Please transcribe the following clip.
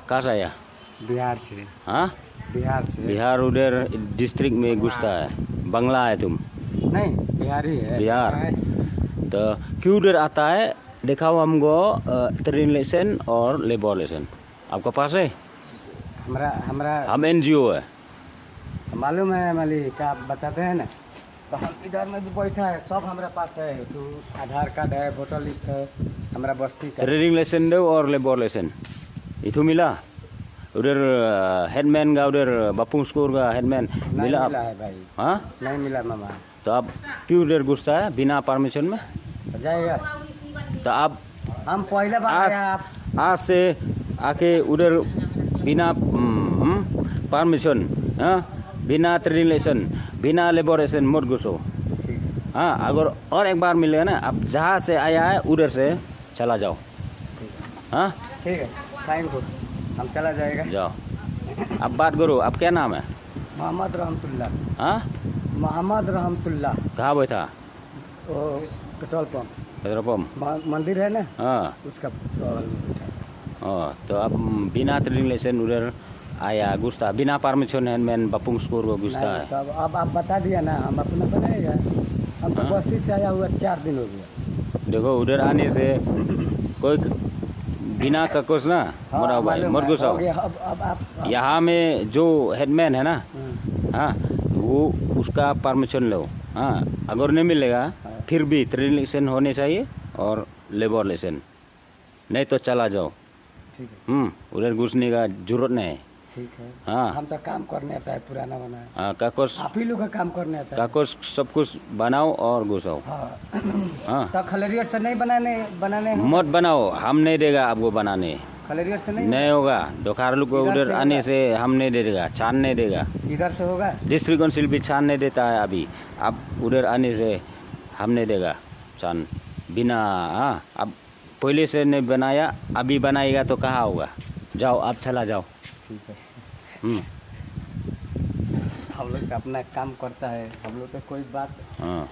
कहाँ से आया? बिहार से। हाँ, बिहार से। बिहार उधर डिस्ट्रिक्ट में घुसता है। बंगला है तुम? नहीं, बिहारी है। बिहार। तो क्यों उधर आता है? दिखाओ हमको ट्रेनिंग लाइसेंस और लेबर लाइसेंस आपका पास है? हमरा हमरा हम NGO है। मालूम है मालिक, आप बताते हैं ना, तो हम इधर में भी बैठा है, सब हमारे पास है। तो आधार कार्ड है, वोटर लिस्ट है, हमारा बस्ती का। ट्रेनिंग लाइसेंस दो और लेबर लाइसेंस इथु मिला? उधर हेडमैन का, उधर बापू स्कूल का हेडमैन नहीं मिला? मिला है भाई। हाँ, नहीं मिला मामा। तो आप क्यों उधर घुसता है बिना परमिशन में? जाएगा। तो आप हम पहले बार आया, आप आज से आके उधर बिना परमिशन, हाँ, बिना ट्रेनिंग लाइसेंस, बिना लेबर लाइसेंस मत घुसो। ठीक है। हाँ, अगर और एक बार मिलेगा ना, आप जहाँ से आया है उधर से चला जाओ। हाँ, ठीक है, थैंक यू, हम चला जाएगा। जाओ। आप बात करो, आप क्या नाम है? मोहम्मद रहमतुल्लाह। हाँ, मोहम्मद रहमतुल्लाह। कहाँ बैठा? वो पेट्रोल पंप, पेट्रोल पंप। मंदिर है ना, हाँ, उसका बगल में बैठा है। हाँ, तो आप बिना ट्रेनिंग लाइसेंस उधर आया घुसता, बिना परमिशन हैंडमैन बापू स्कूल को घुसता नहीं, है। तो अब आप बता दिया ना, हम अपना बनाएगा। हम तो बस्ती से आया हुआ 4 दिन हो गया। देखो उधर आने से कोई बिना ककोस ना मोरा भाई मालूम मत है, घुसाओ। हो गया। अब आप यहाँ में जो हेडमैन है ना, हाँ, वो उसका परमिशन लो। हाँ, अगर नहीं मिलेगा फिर भी ट्रेनिंग लाइसेंस होने चाहिए और लेबर लाइसेंस, नहीं तो चला जाओ। ठीक है। उधर घुसने का जरूरत नहीं है। ठीक है। हाँ, हम तो काम करने आता है, पुराना बना है। हाँ, काकोस आप ही लोग का काम करने आता है। काकोस सब कुछ बनाओ और घुसाओ। हाँ। हाँ, तो खलेरियर से नहीं बनाने हो? मत बनाओ, हम नहीं देगा आपको बनाने। खलेरियर से नहीं नहीं होगा, दोखारलू को इधर उधर से आने होगा। से हम नहीं देगा, छान नहीं देगा। इधर से होगा। डिस्ट्रिक्ट काउंसिल भी छान नहीं देता है अभी। अब उधर आने से हम नहीं देगा छान बिना। हाँ, अब पहले से नहीं बनाया, अभी बनाएगा तो कहाँ होगा? जाओ, आप चला जाओ। ठीक है। हम्म, हम लोग अपना काम करता है, हम लोग तो कोई बात हाँ।